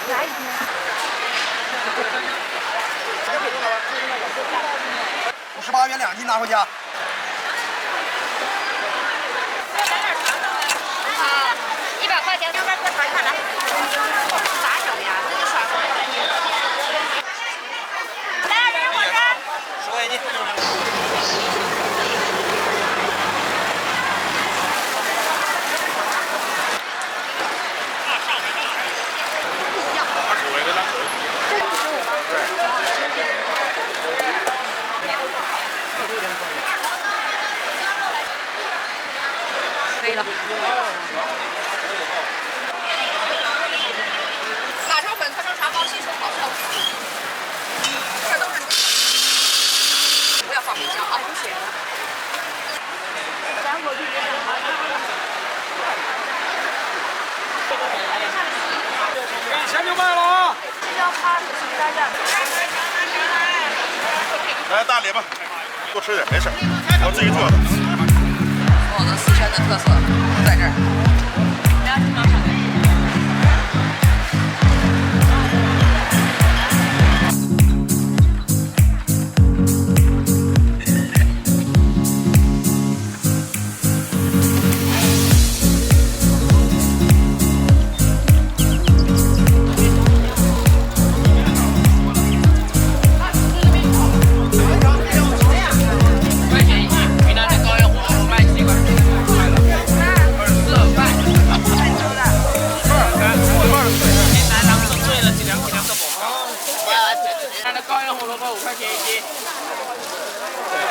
哪一斤？58元2斤，拿回家。啊，100块钱，要不然给我尝一下来。咋整呀？那就甩回来。来，人火山。10块钱。可以了。辣炒粉、特上茶包、西手好吃。这都是。不要放冰箱啊，不行。钱就卖了啊！来大礼吧，多吃点没事，我自己做的。我的四川的特色在这儿。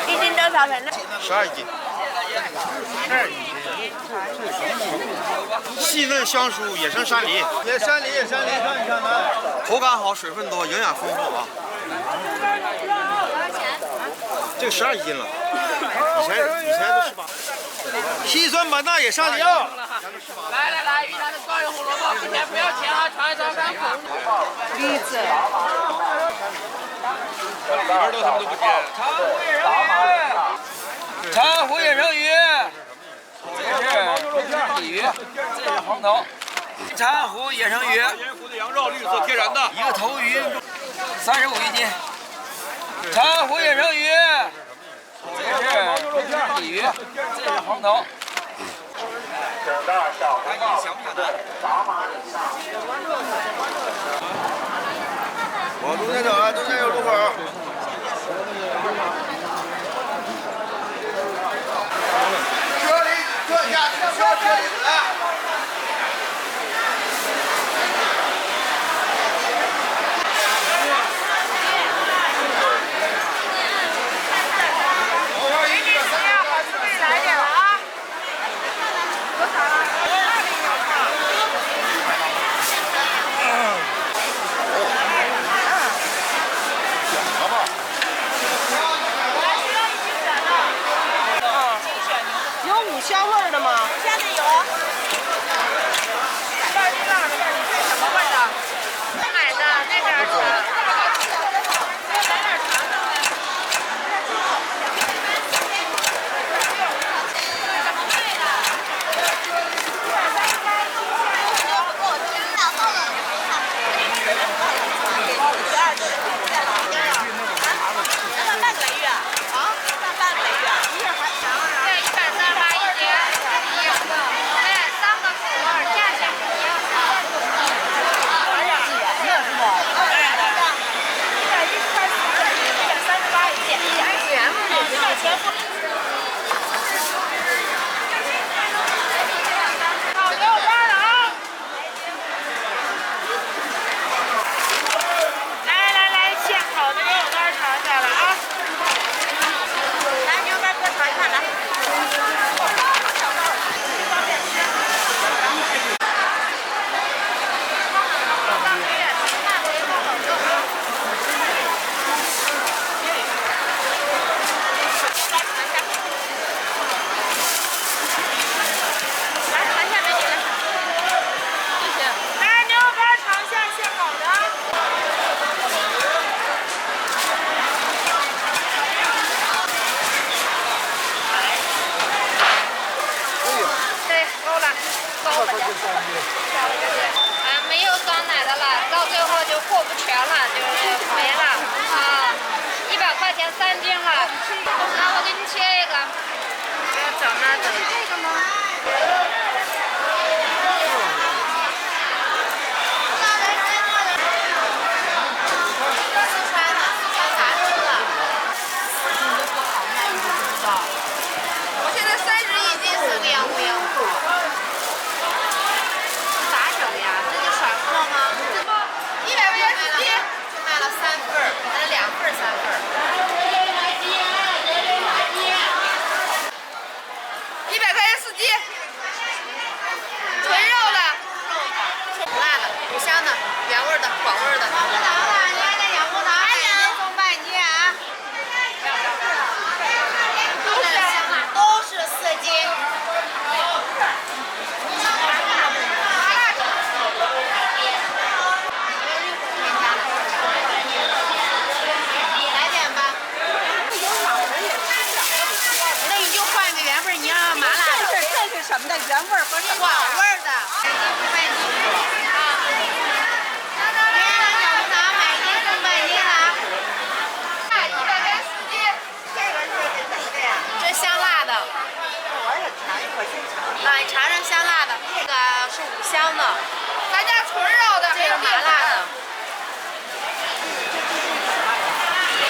1斤多少钱呢？12斤。细嫩香酥，野生山梨。野山梨，看一看来。口感好，水分多，营养丰富啊。这个12斤了，以前都18。西双版纳野山梨啊！来，云南的高原红萝卜，之前不要钱啊，尝一尝看。栗子。里边他们都不接。茶壶野生鱼，这是鲤鱼，这是黄头。茶壶野生鱼，盐湖的羊肉，绿色天然的，一个头鱼35一斤。茶壶野生鱼，这是鲤鱼，这是黄头。看你想不想来？往中间走啊，中间有路口。车里这下取消这里来。来点了啊！多少了？有五香味的吗？现在有。2斤2的，这是什么味的？买的那边是。酸奶的了，到最后就货不全了，就是没了啊！100块钱3斤了，那我给你切一个，不要找那个。这个吗？我现在31斤4个洋不洋？咋整呀？这就甩货吗100块钱4斤，就卖了3份儿，还是2份3份儿。100块钱4斤，纯肉的，不辣的，五香的，原味的，广味的。养不着了，你还得养不着，还能送半斤啊？都是4斤。来点吧。那你就换个原味，你要麻辣的。这是什么的？原味和广味的。半斤啊！别人养不着，买1送半斤啊！100块4斤。这个是什么的呀？这香辣的。我也尝一口，先尝。啊，你尝尝香辣的，这个是五香的，咱家纯肉的，这是麻辣的。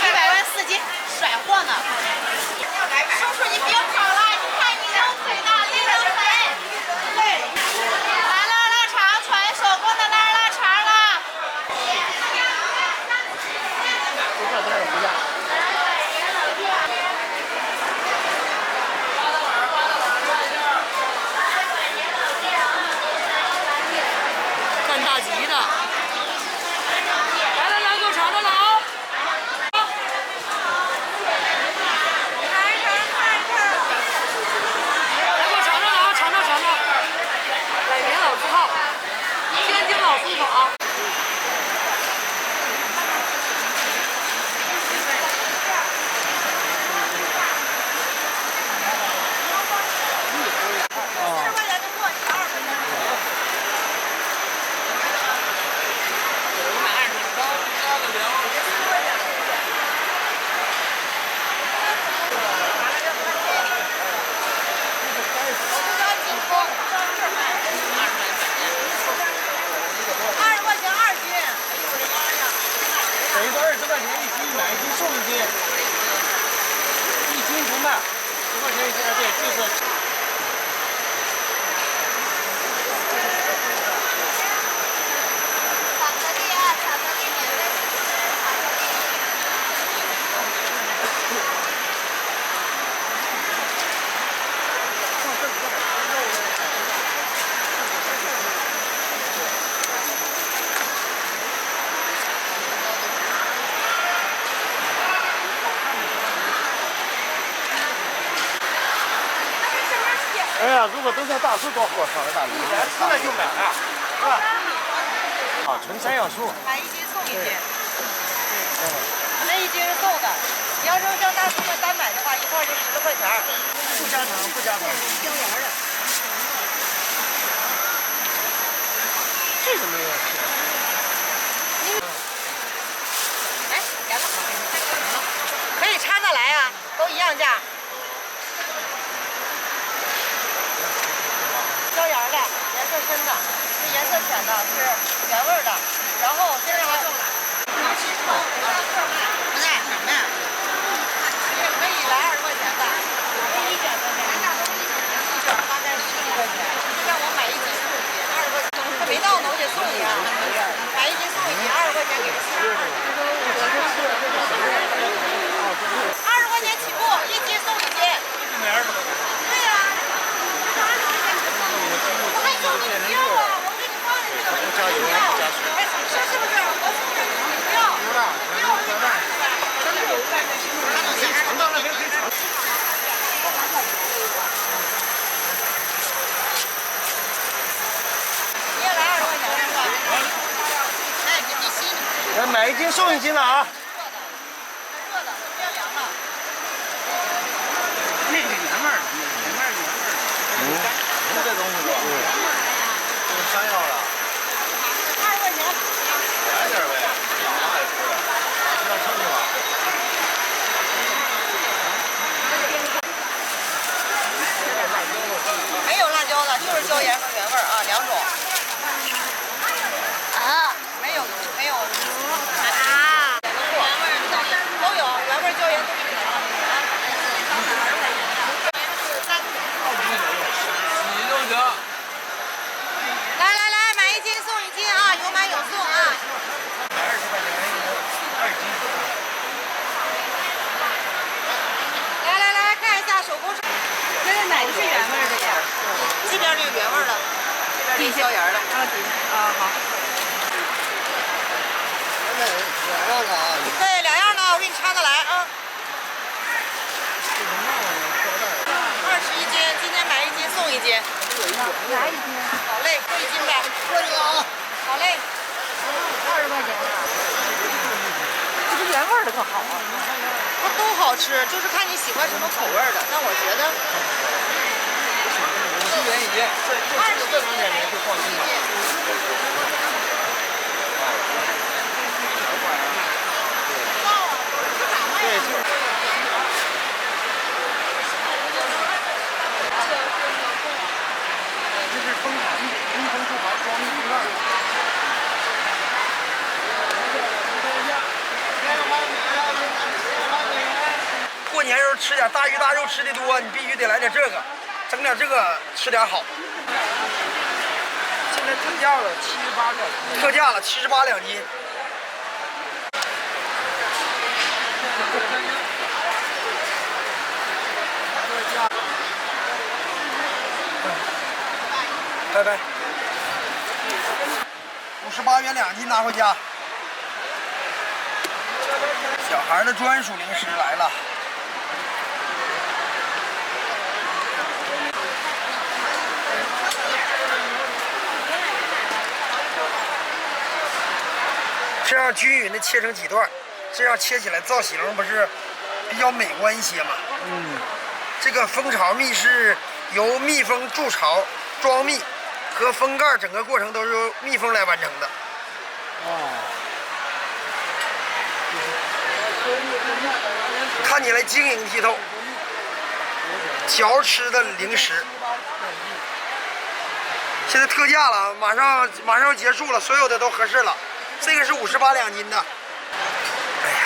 100块4斤，甩货呢。叔叔，你别跑了，你看你扔腿呢，你扔腿。对，来了，腊肠，纯手工的腊肠了。干大吉的。来，给我尝尝了啊！来，给我尝尝了啊！尝尝。百年老字号，天津老字法。等于说20块钱1斤，买1斤送1斤，1斤不卖，10块钱1斤，对，就是。巧克力啊，巧克力免费。哎呀，如果都在大树多火烧的大梨，咱吃了就买啊，是吧？啊，纯山药树。买1斤送1斤。那1斤是送的，你要是像大树的单买的话，一块就10多块钱。不加糖，不加糖。椒盐的。这个没有吃。哎，甜了。可以掺着来呀，都一样价。椒盐的，颜色深的，这颜色浅的是原味的，然后现在还重了。不带什么呀？也可以来20块钱的，可以1卷的，咱俩都是1卷，大概11块钱。就让我买1斤送1斤，20块钱。他没到呢，我得送你啊。买1斤送1斤，20块钱给他。20块钱起步，1斤送1斤。买20块钱。对呀。我还送你不要啊！我给你放进去了。不加油，不加水。哎，是不是？我送这个你不要。不要，你要喝饭。尝到那边可以尝。你也来20块钱是吧？哎，这比心。来买1斤送1斤了啊！热的，不要凉的。那个原味儿，原味儿。这东西吧，这个山药了。20块底下眼了。啊，底下啊好。对，2样呢，我给你掺着来啊。21斤，今天买1斤送1斤。拿1斤。好嘞，给1斤呗。过去啊。好嘞。20块钱呢。这不原味的更好啊。它都好吃，就是看你喜欢什么口味的。但我觉得。50元1斤，这正常点您就放心吧。对，就是。这是蜂出牌装蜜罐。过年时候吃点大鱼大肉吃的多，你必须得来点这个，整点这个吃点好。现在特价了，78两斤。特价了，78两斤。拜拜。58元2斤拿回家。小孩的专属零食来了。这样均匀的切成几段，这样切起来造型不是比较美观一些吗？嗯。这个蜂巢蜜是由蜜蜂筑巢、装蜜和封盖整个过程都是由蜜蜂来完成的。看起来晶莹剔透，嚼吃的零食。现在特价了，马上要结束了，所有的都合适了。这个是58两斤的。哎呀。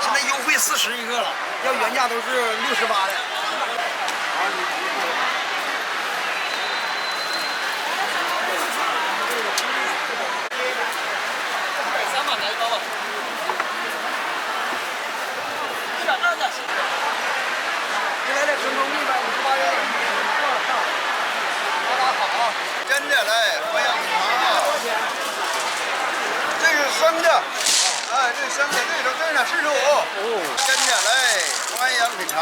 现在优惠40一个了，要原价都是68的。你来点成功蜜吧，58元2斤。好，真的来，欢迎品尝啊！这是生的，哎，这是生的，这是45。真的来，欢迎品尝。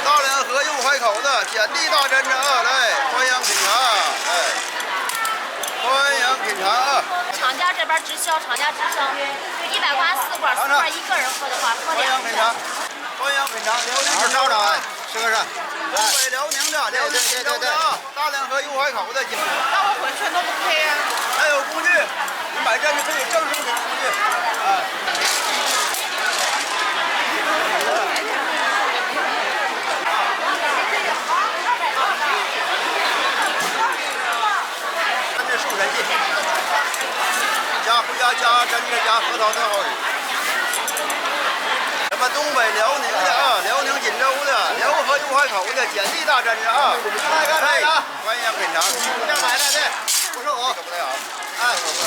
大连河右海口的碱地大榛子啊，来，欢迎品尝，哎，欢迎品尝啊！厂家这边直销，100块4罐，4罐一个人喝的话，喝2瓶。欢迎品尝，辽宁锦州的，吃个上。东北辽宁的，辽宁锦州的啊，大连河右海口的。那我混全都不配啊！还有工具，你买这就可以正式的工具，哎。咱这瘦身剂，加回家加针子加核桃特好使。什么东北辽宁的啊，辽宁锦州的，辽河右海口的碱地大榛子啊，来啊，欢迎品尝。这买的对，不是我，不太好，哎，不了。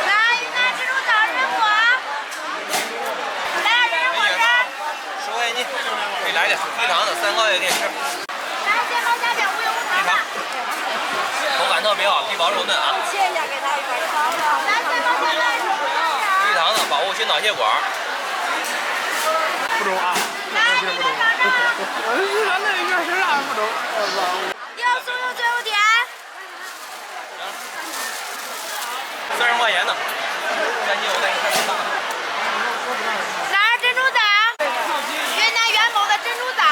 来，云南蜘蛛枣人果，来人果汁15块钱，给来点黑糖的，3个月给你吃。来煎包虾饼无油无糖的。口感特别好，皮薄肉嫩啊。切一下给他一块。来煎包虾饼黑糖的，保护心脑血管。不中啊，不中。我是那个是啥不中？要酥油最后点。 30块钱呢。哪儿珍珠枣？云南元谋的珍珠枣，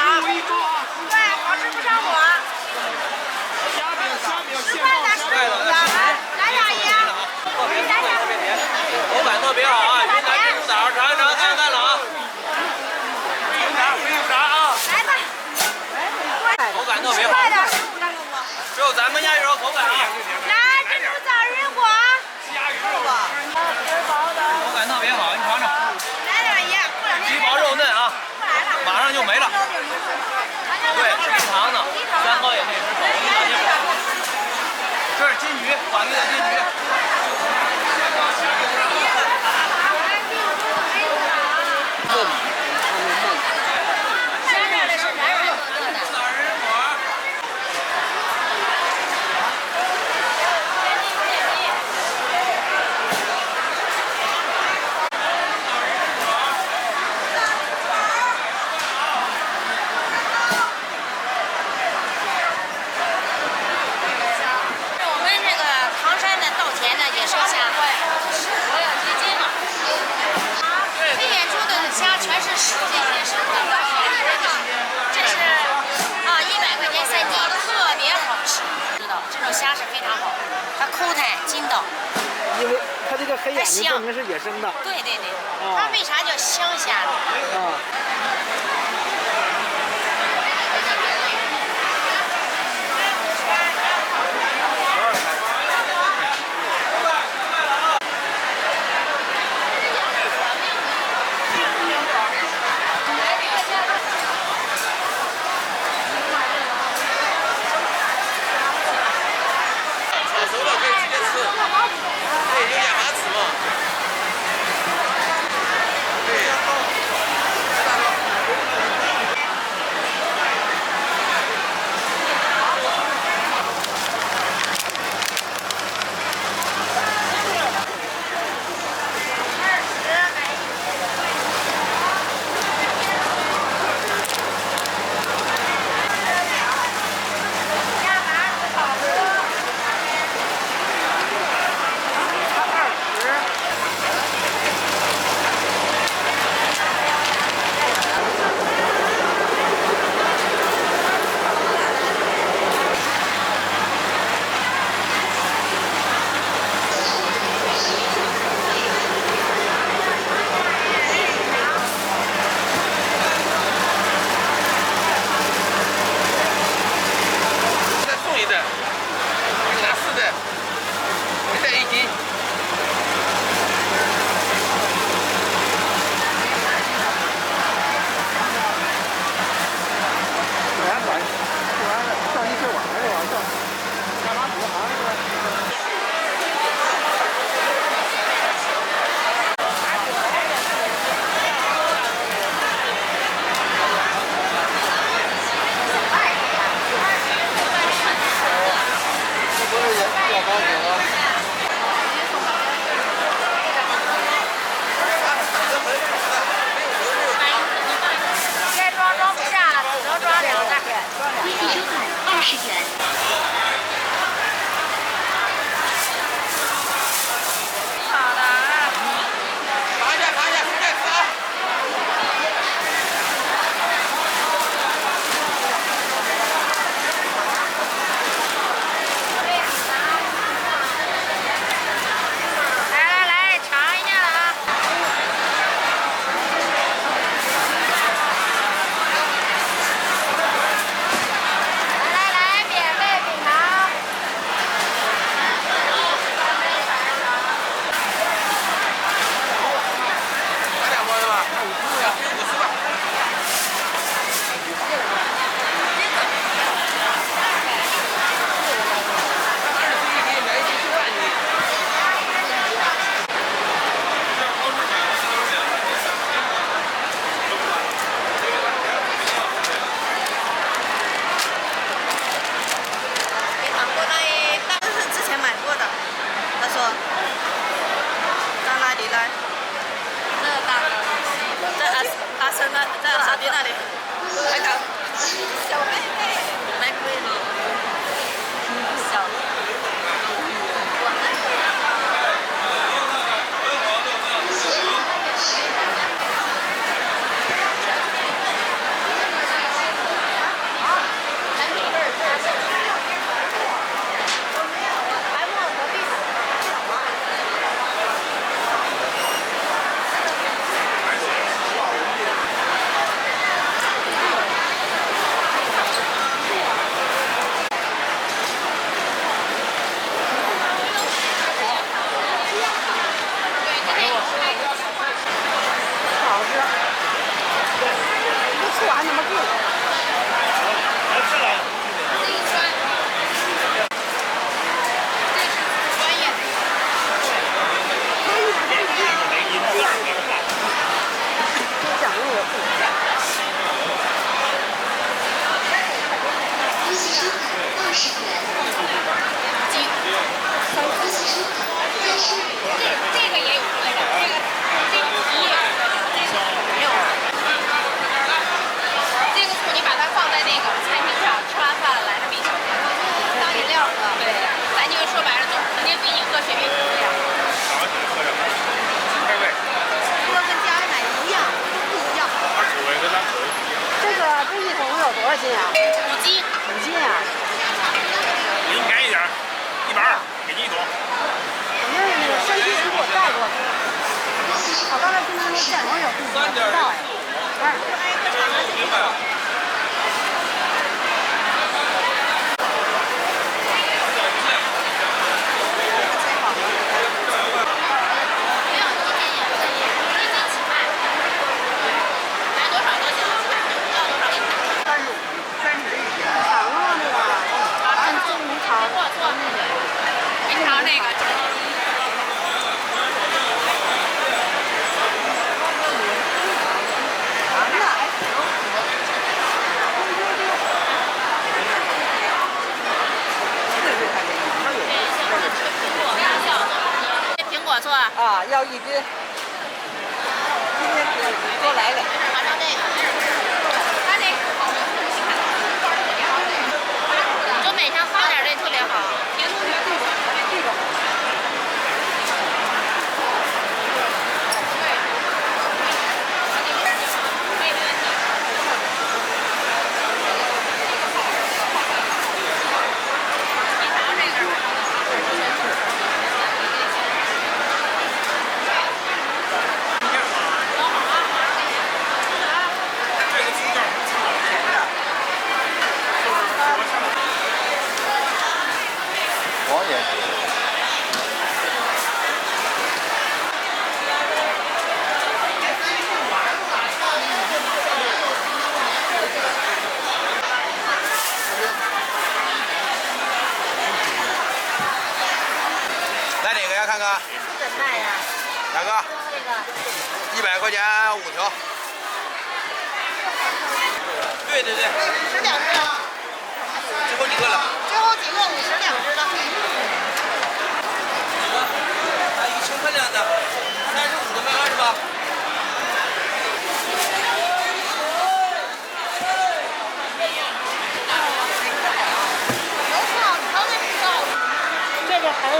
对，好吃不上火。10块的15的，来俩姨。口感特别好啊！云南珍珠枣，尝一尝，看看了啊！没有啥啊？来吧。口感特别好，快点，15的给我。只有咱们家这种口感啊！来，珍珠枣人果。口感特别好，你尝尝。来点姨，过两天皮薄肉嫩啊，不来了。马上就没了。对，冰糖的，三高也可以吃，保温的也好。这是金鱼，广义的金鱼。山上的是软软糯糯的。我们这个唐山的稻田呢也是虾，我有基金嘛。飞眼珠的虾全是10斤斤生的，这是100块钱3斤，特别好吃。知道这种虾是非常好，它抠弹筋道。因为它这个黑眼睛证明是野生的。对对对，它为啥叫香虾呢？啊。啊，要1斤。今天多来2。尝尝这个，就每天喝点这特别好。来哪个呀？看看。怎么卖呀？哪个这个？100块钱5条。对对对。 50两只了。最后几个了？最后几个50两只了。还有1称量的，35的卖28。这个还有，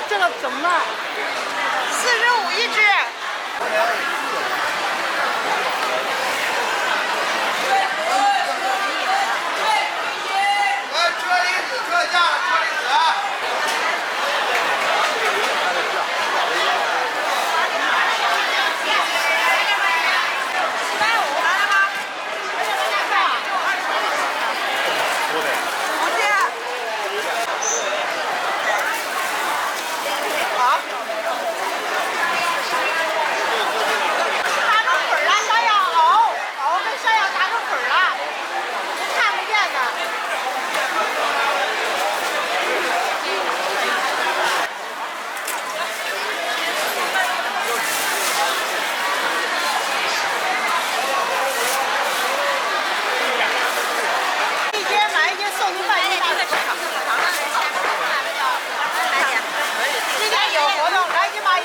这个怎么卖45一只。车厘子特价，车厘子。打成粉了，小羊熬跟小羊打成粉了，看不见的。1斤买1斤送您半斤大的市场。今天有活动，来斤马爷。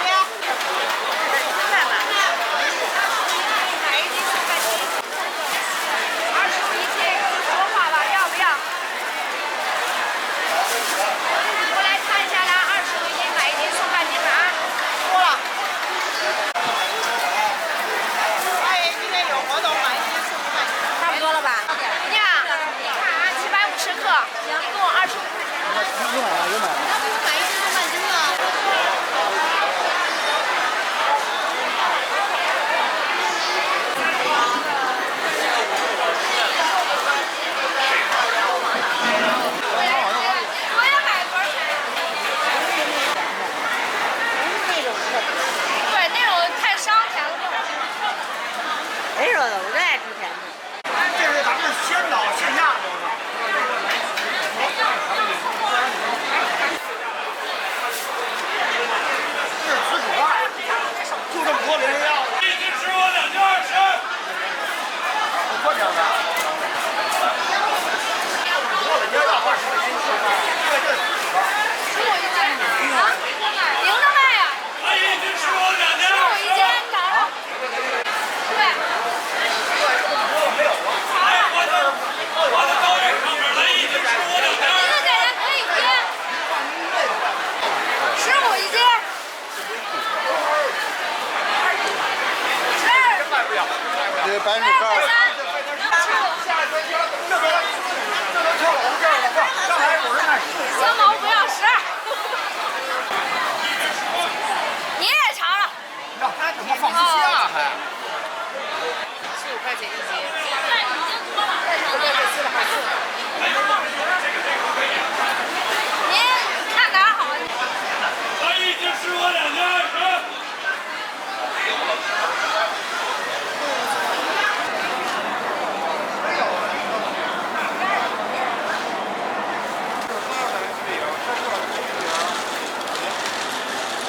放不下。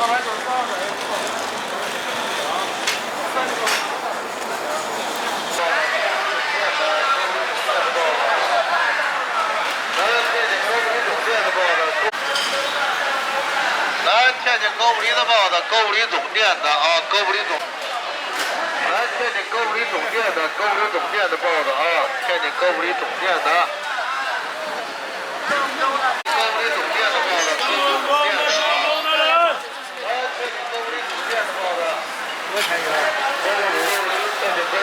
来，天津狗不理的报的，狗不理总店的啊，狗不理总。来，天津狗不理总店的，狗不理总店的报的啊，天津狗不理总店的。狗不理总店的报的，狗不理总店的啊。来，天津狗不理总店的报的。我参与了。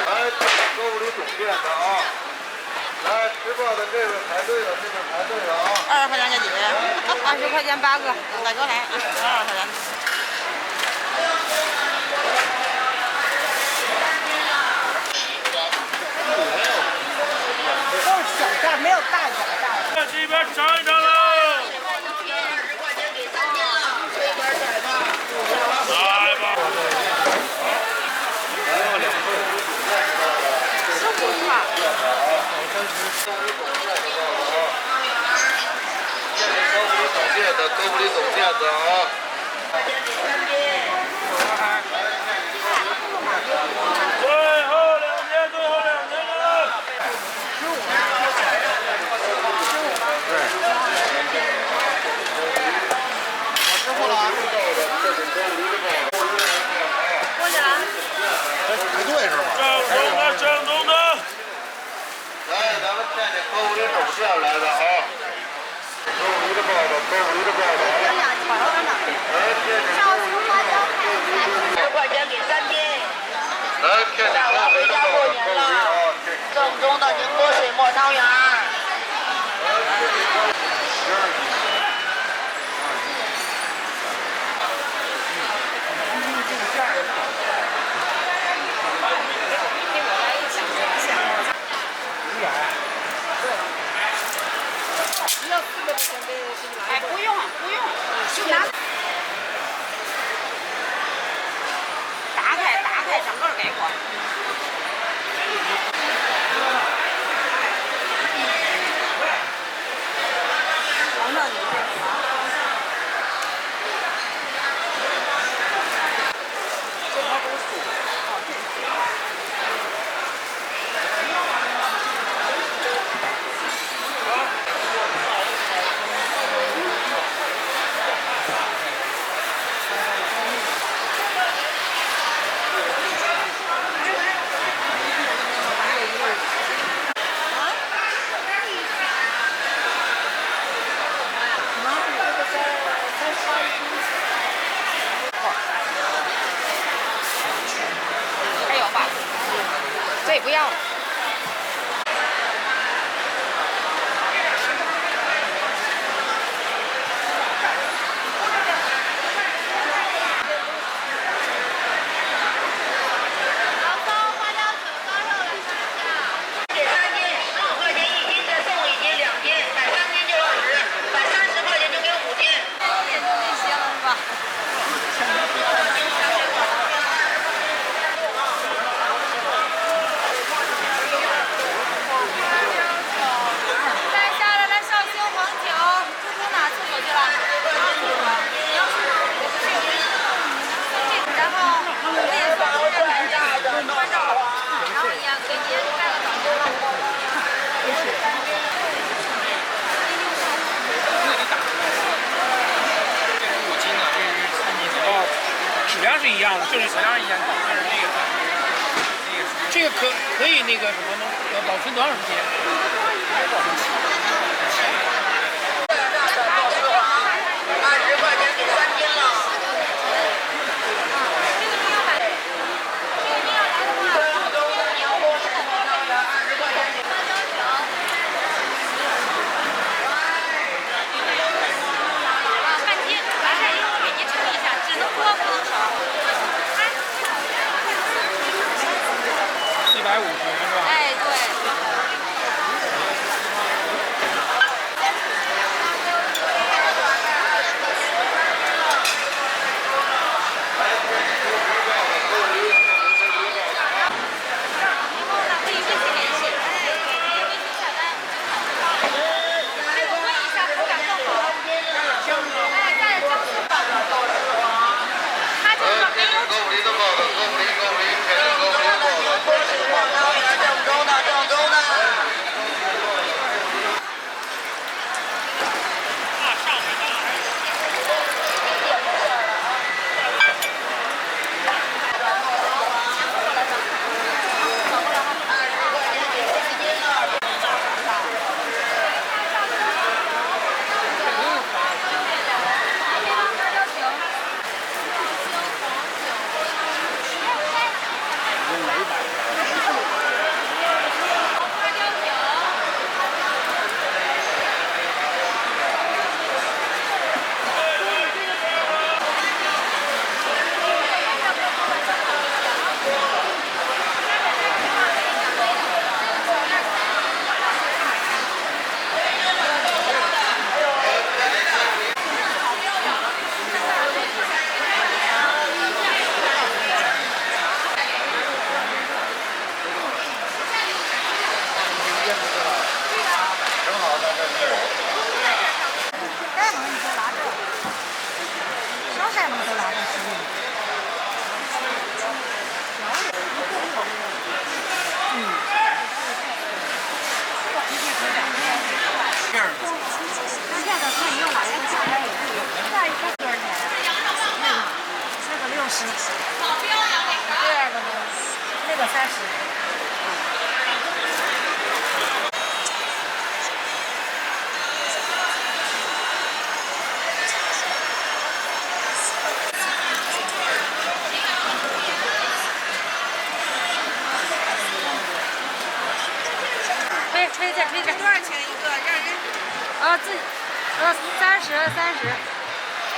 来，天津狗不理总店的啊。来，吃报的这位排队了，这边排队了啊。20块钱一斤，20块钱8个，大哥来，22块钱。都是小件，没有大件。这边尝一尝喽。来吧。15块。狗不理总店的啊。最后2天，最后2天了。师傅了啊。过去了。排队是吧？正宗的。来，咱们天津狗不理总店来的啊。狗不理的报的，狗不理的报的啊。来，天津。10块钱给3斤。来，天津狗不理的报的，狗不理啊。正宗的宁波水磨汤圆。哎，不用，就拿。打开，整个给我。还有吧？这也不要了。给3斤，15块钱1斤，再送1斤2斤，买3斤就20，买30块钱就给5斤。也就这些了是吧？再下来来绍兴黄酒，猪猪哪厕所去了？然后我也是关照了，然后也给您带了早餐了。质量是一样的，就是质量一样，就是这个可以那个什么吗？要保存多长时间？20块钱给3斤了。半斤，完事以后给您称一下，只能多不能少。？150是吧？哎，对。菜嘛都拿到手里。那这个可以用哪一个下来？下一个多少钱？那个60。第二个呢？那个30。吹着吹着，多少钱一个？让人30，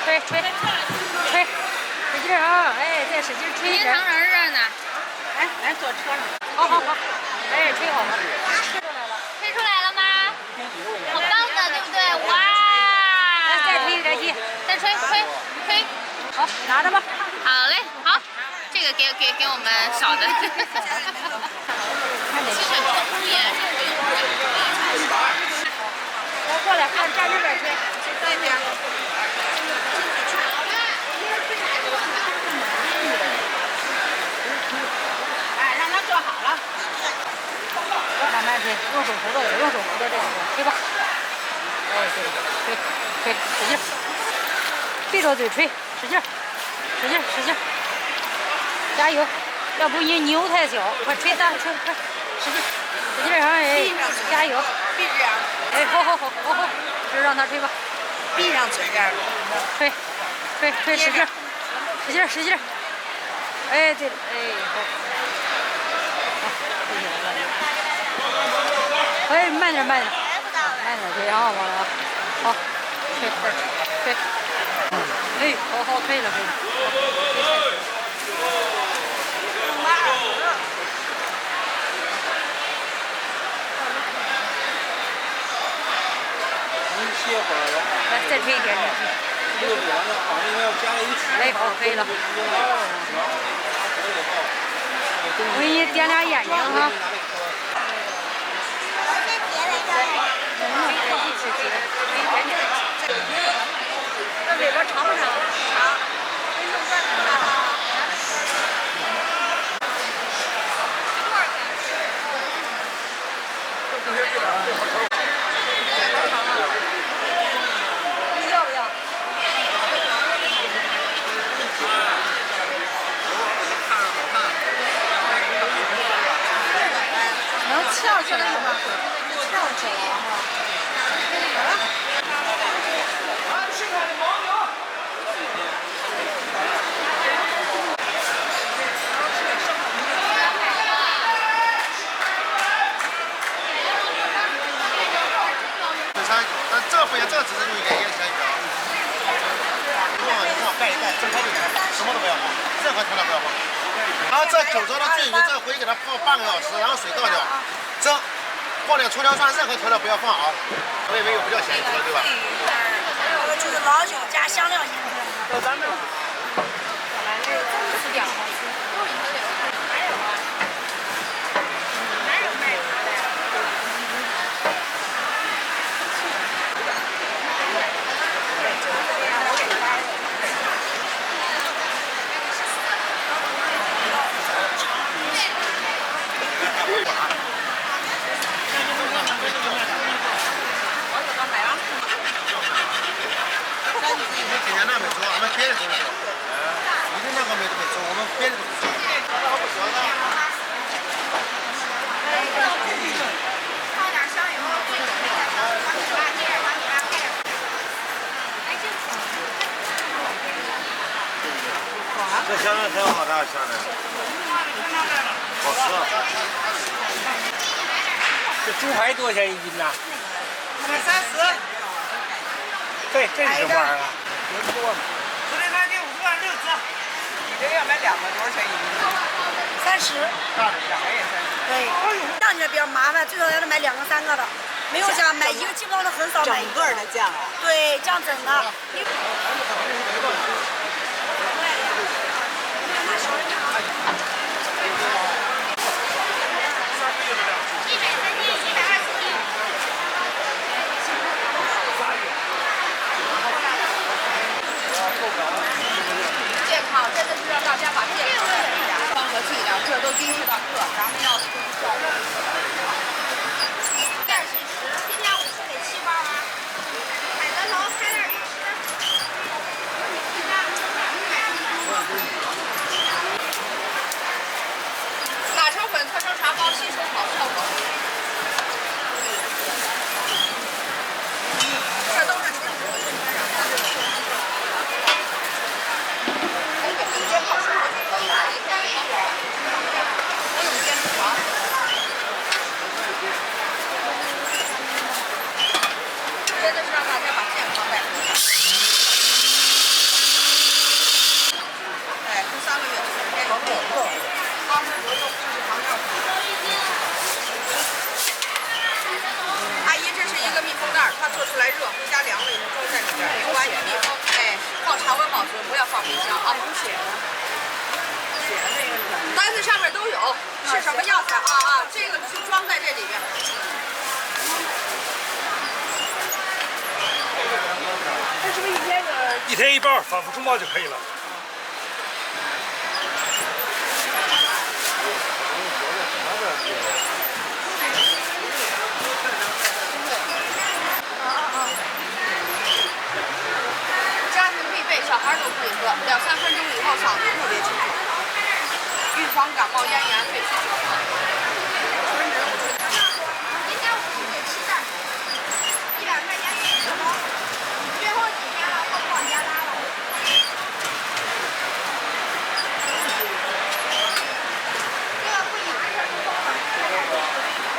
吹，使劲啊！哎，再使劲吹一点。冰糖人呢？哎，咱坐车上。好，哎，吹好了。吹出来了吗？好棒的，对不对？哇！再吹一点气，再吹。好，拿着吧。好嘞，好，这个给我们小的。来过来，站这边吹，这边。哎，让他坐好了。慢慢吹，用手扶着点，这个吹吧。哎，对，吹，使劲，闭着嘴吹，使劲，加油！要不你牛太小，快吹快，使劲啊！哎，加油！闭着。哎，好，就让他吹吧。闭上嘴边。吹，使劲！哎，对了，哎，好，哎，慢点，吹啊，完了，好，吹，哎，好，可以了。歇会儿了。来，再吹一点。这个管子好像应该要加在一起。哎，好，可以了。我给你点俩眼睛哈。这尾巴长不长？长。要不要？能翘起来吗？翘起来哈。好了。但这不行，这只是用一点烟钱一张。你往盖一盖，睁开就行，什么都不要放，任何调料不要放。然后这口着的最鱼，这回给它泡半个小时，然后水倒掉，蒸，放点葱姜蒜，任何调料不要放啊。我以为有比较咸的，对吧？这个就是老酒加香料进去。有咱们。吃点。今天那没做，俺们别的都没做。你的那个没做，我们别的都没做。放点香油，这香菜挺好的，香菜。好吃。这猪排多少钱一斤呐130。这是什么玩意儿啊？昨天他给50万6折。你这要买2个多少钱一斤？30。大的2个也30。对，酱就比较麻烦，最少要买2个3个的。没有酱，买一个基本上都很少买。整个的酱。对，酱整的。进去的课，咱们要从小。点心吃，今天50给7包啊。海德头开点零食。打成粉，搓成茶包，吸收好效果。这都是纯植物性天然的。你先泡水就可以了，一天一包。不用煎脂肪。真的是让大家把健康带回家。哎，这3个月吃这个。阿姨，这是一个密封袋，它做出来热，回家凉了以后装在里边，用完一密封，哎，放常温保存，不要放冰箱啊。单子上面都有是什么药材啊？这个就装在这里边。这是不是1天1包，反复冲泡就可以了。家庭必备，小孩都可以喝，2、3分钟以后嗓子特别清楚，预防感冒、咽炎、肺气肿。今天50给7袋，100块钱10包。最后几天了，都不往家拉了。这个不一直是不收的，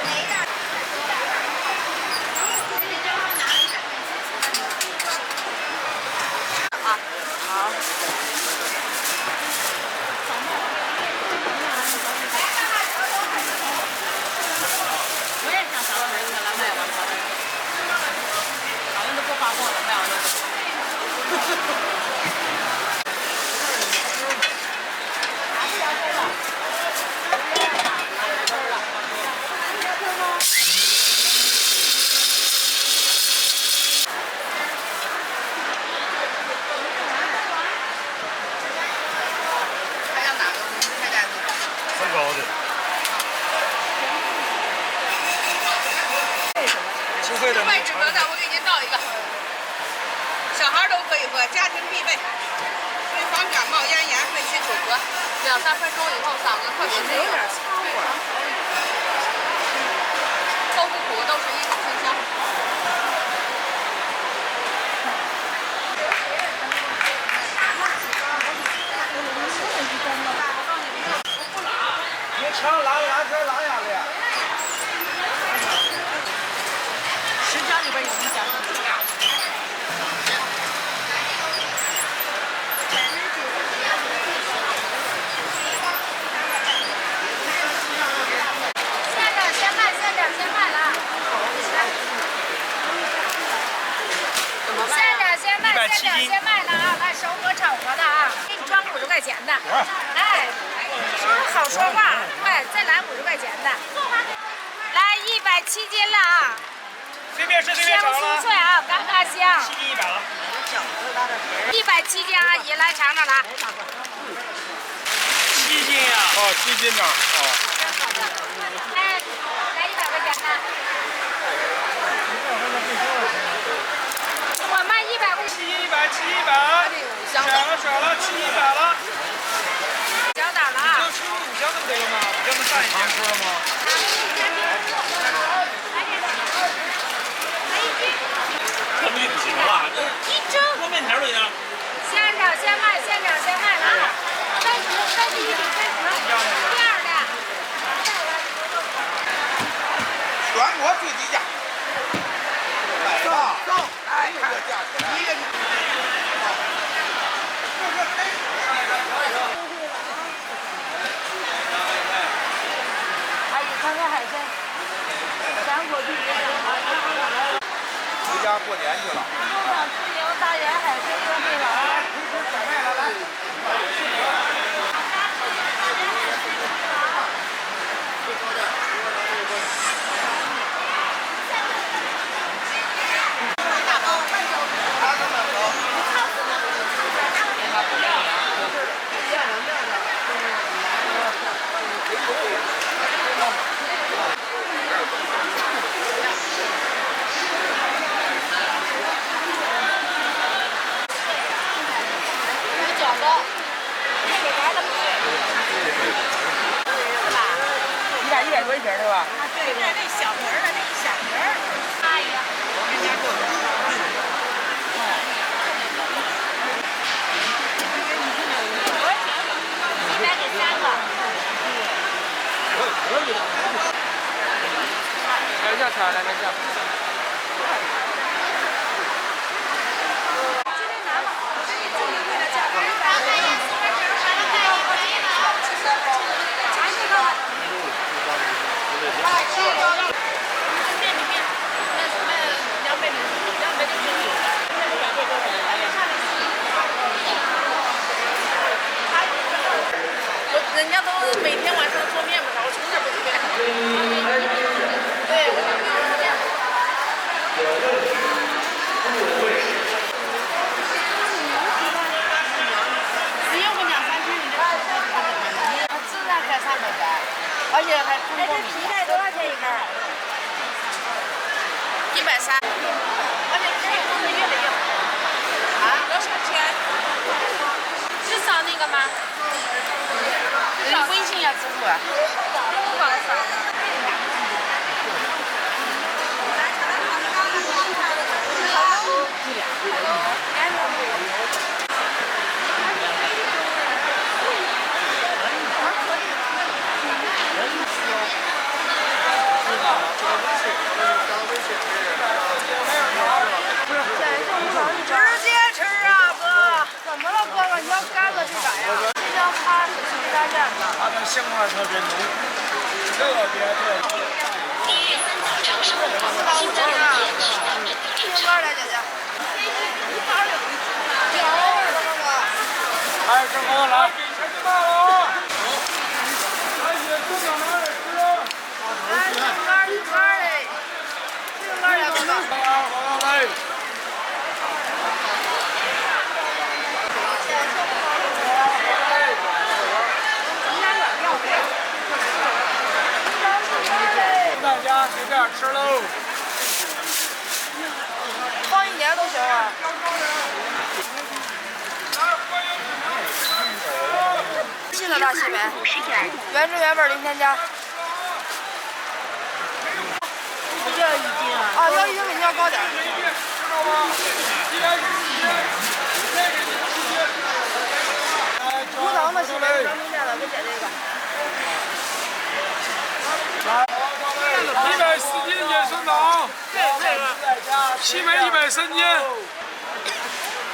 哪一袋？我也想找人给他卖完他的，好像都不发货了，卖完了。还要哪个开袋子？很高的。收费的。卖纸盒的，我给您倒一个。小孩都可以喝，家庭必备，预防感冒、咽炎、肺气肿和2、3分钟以后嗓子特别清楚。都不苦，都是一种清香。别抢拉圈拉下来。10条里边有1箱。先卖了啊，来熟和炒和的啊，给你装50块钱的，哎，好说话，哎，再来50块钱的，来170斤了啊，随便吃随鲜便尝了。不酥脆啊，嘎嘎香7斤100了。 170斤，阿姨来尝尝来。 7斤呀？哦，7斤呢？哦。哎，来100块钱的。我卖100块钱。 7斤100，7斤100。甩了甩了，7斤100了。小点了啊。就出5箱就可以了吗？5箱能干一天吃了吗？这不就不行了？1蒸。和面条儿一样。现炒现卖，现炒现卖了啊！分1比分10，第二的。全国最低价。来吧，走，来看个价钱。一个。阿姨，看看海参，咱过去也想。回家过年去了。不想自由大100多一瓶对吧？对，那小瓶儿的那一小瓶儿。阿姨，100给3个。来这挑，来这。人家都每天晚上做面不少，我从这不吃面。对，我就没有吃面。只有我2、3天人家自然开300块，而且还中过米。这皮带多少钱一根？130。而且这个东西越来越好。啊？多少钱？是扫那个吗？微信要支付啊。不好扫。直接吃啊，哥！怎么了，哥哥？你要干了去咋呀？新疆趴是西大院的。它的香味特别浓，特别的。450啊！听歌来，姐姐。来，正好来，给钱就卖了啊！来，姐，正好拿来吃。来，听歌嘞，听歌来，哥哥。来。大家随便吃喽，放1年都行啊。新的大西北，原汁原味零添加。不要1斤啊？啊，要1斤比你要高点。无糖的西北张明面的，给姐这个。 140斤野生糖，西北130斤，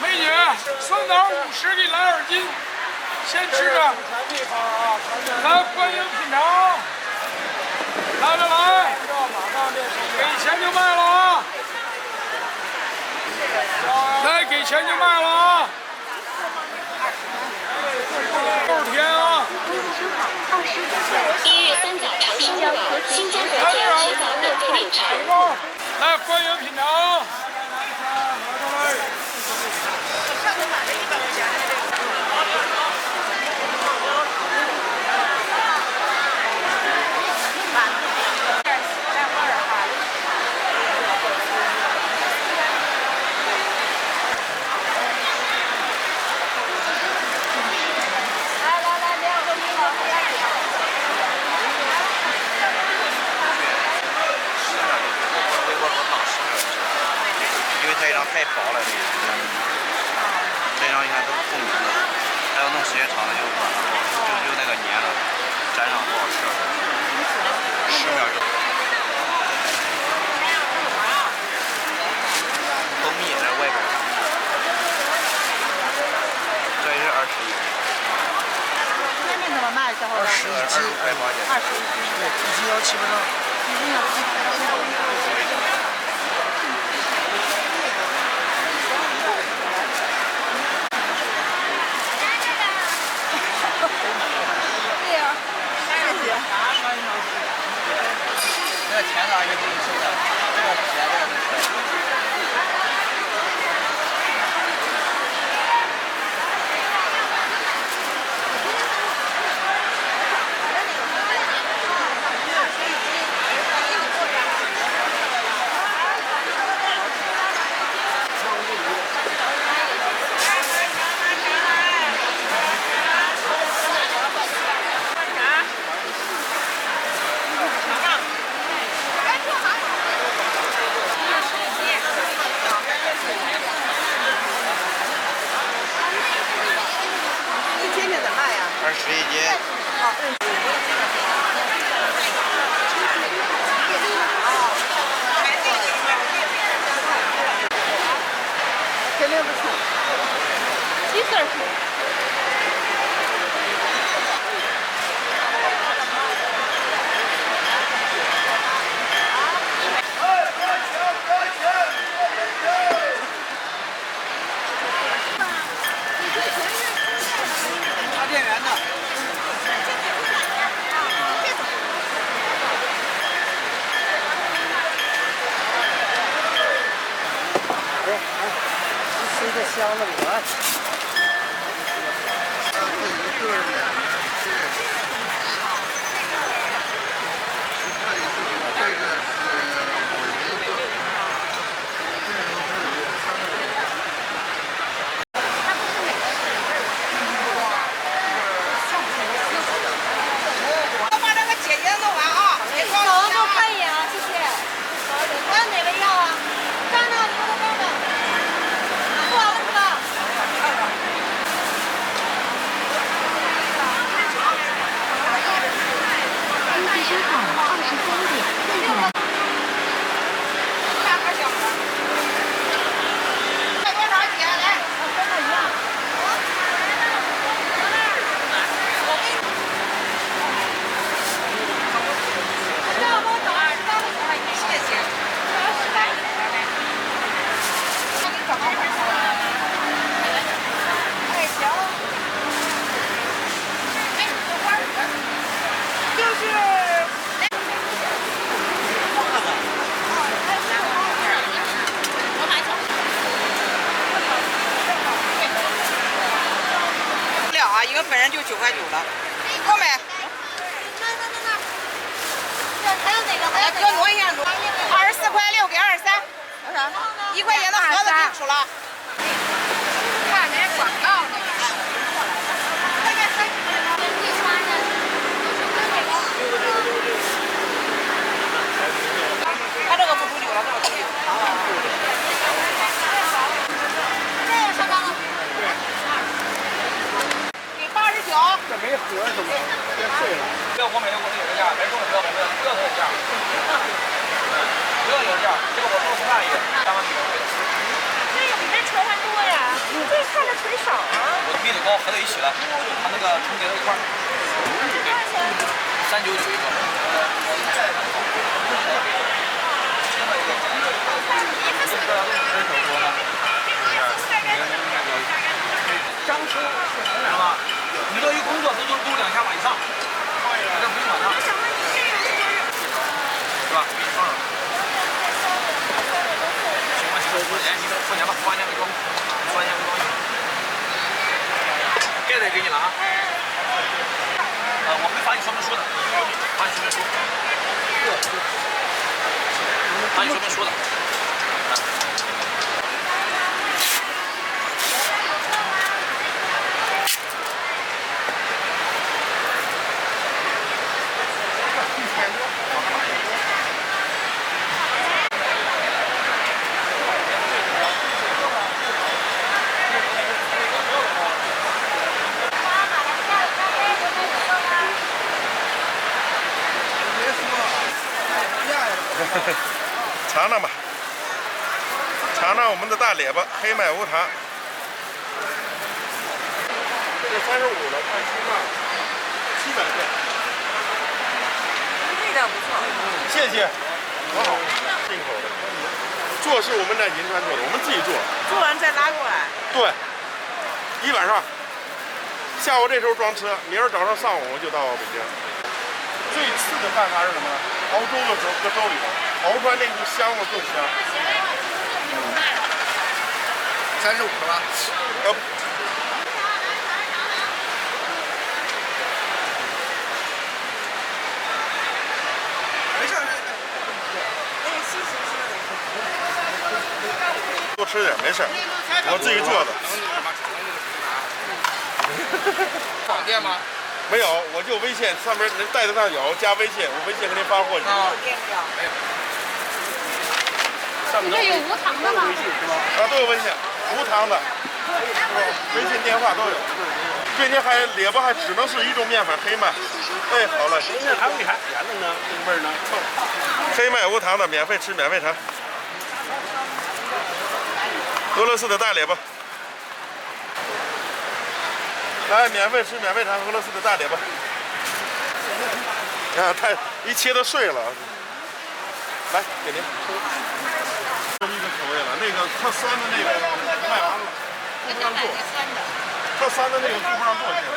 美女，生糖50给来2斤，先吃着，来欢迎品尝，来，给钱就卖了啊，来给钱就卖了啊，2天啊。 1月3早长生路新疆河间西早等电影城。来，欢迎品尝。上次买了100块钱的这个。这张太薄了，这张应该都是透明的，还要弄时间长了就那个粘了，粘上不好吃，10秒就。蜂蜜在外边，这也是21。煎饼怎么卖，小伙子21斤，21块钱。对，1斤要7分钟。1斤要7分钟。 这个甜的也不能收的，这个甜的能吃。10一斤。肯定不错。几色是？插电源的。是一个箱子里啊。我把这个姐姐弄完啊，别着小急王多看一眼啊，谢谢。还有哪个要啊？站着，你给我站着。不完了是吧？司机车号23点大个小个。卖多少姐来？跟他一样。这样帮我找30块钱。谢谢。那你找个款式。哎，行。哎，这花儿就是。我买走。不了啊，一个本人就9块9了，够没？还有哪个？来，哥挪一下，挪。24块6给23，多少1块钱的盒子给你数了。看人家广告呢。他这个不煮酒了，这个煮酒。这个上当了。给89。这没盒是吗？别碎了。不要我买的我有个价，买中的不要买的不要这个价，不要有价，这个我说不大一个，3万米。这个比这纯还多呀，你这看着纯少啊。我密度高合在一起了，它那个重叠到一块儿。399一个。张车知道吧？你这一工作都2下马以上，这不用管它，是吧？给你放上。行吧，行吧，你付钱吧，付完钱给装，付完钱给装。盖子也给你了啊。我会发你说明书的，发你说明书。发你说明书的。尝尝吧，尝尝我们的大列巴黑麦无糖。这个35的，看7磅，700克。味道不错。谢谢，多好，进口的。做是我们在银川做的，我们自己做。做完再拉过来。对，一晚上，下午这时候装车，明儿早上上午就到北京。最次的办法是什么呢？熬粥的时候搁粥里头，熬出来那股香味更香。35是吧？没事。多吃点没事，我自己做的。网店吗？没有，我就微信上面能带得上有，加微信，我微信给您发货去。这有无糖的吗？啊，都有微信，无糖的，微信电话都有。并且还列巴还只能是一种面粉，黑麦。哎，好了，那还为啥甜了呢？这个味儿呢？黑麦无糖的，免费吃，免费尝。俄罗斯的大列巴，来，免费吃，免费尝俄罗斯的大列巴。啊，太一切都碎了。来，给您。一个口味了，那个特酸的那个卖完了，不让做。特酸的那个不让做现在。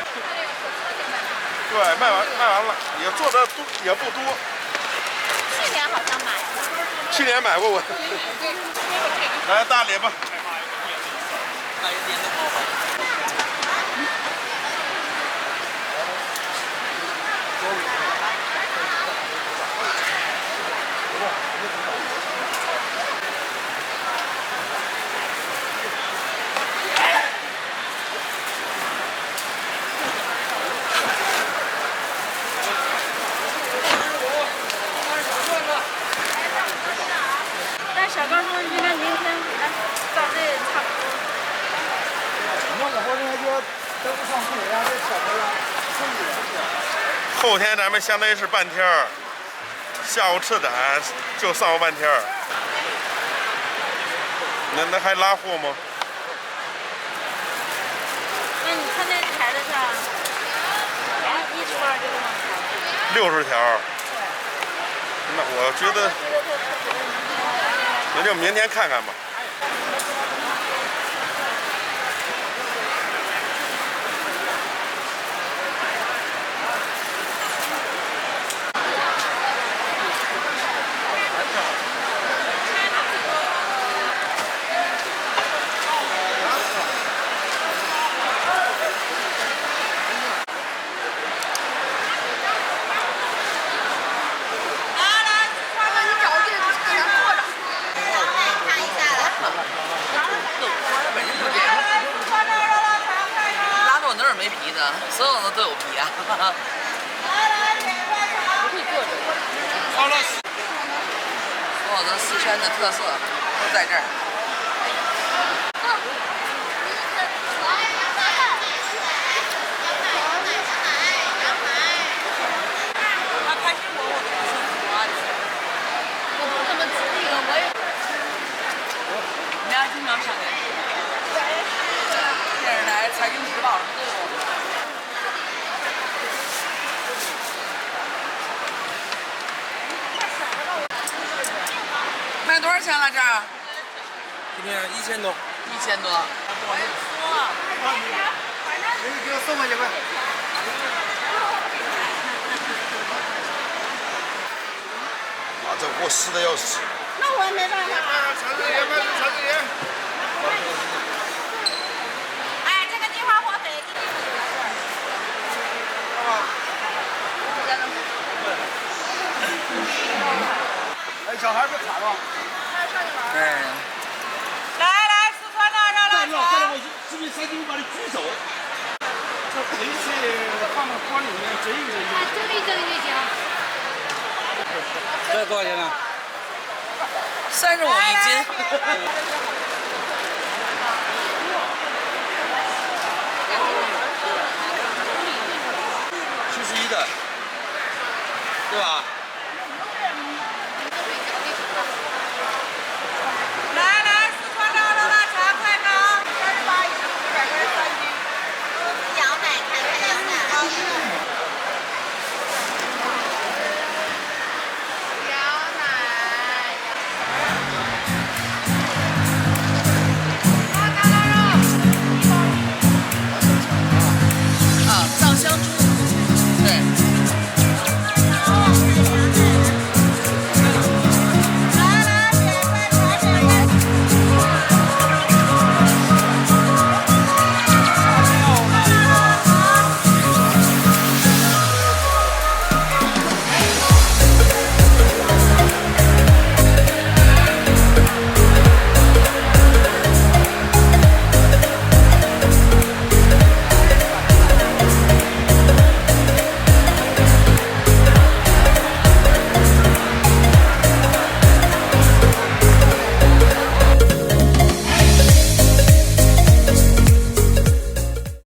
对，卖完了，也做的多也不多。去年好像买过。去年买过我。来大列巴。但小高说应该明天到这差不多。后天咱们相当于是半天儿，下午吃展就上午半天儿。那还拉货吗？那你看那台子上，一串就这么60条。那我觉得，那就明天看看吧。没皮呢，所有的都有皮啊。不会做这个。好了。所有的四川的特色都在这儿。他开始我都不是我不这么那个我也。你俩经常上电视。电视台、财经时报什么都有。卖多少钱了这儿？今天1000多。1000多。给我送过去吧。啊，这货湿的要死。那我也没办法。尝尝盐，尝尝盐。哎，这个地方我给你。哎，小孩别卡了。哎。来，四川的热辣肠。我是不是3斤我把你举走？这回去放到锅里面蒸一蒸。蒸一蒸就行。这多少钱呢？ 35一斤。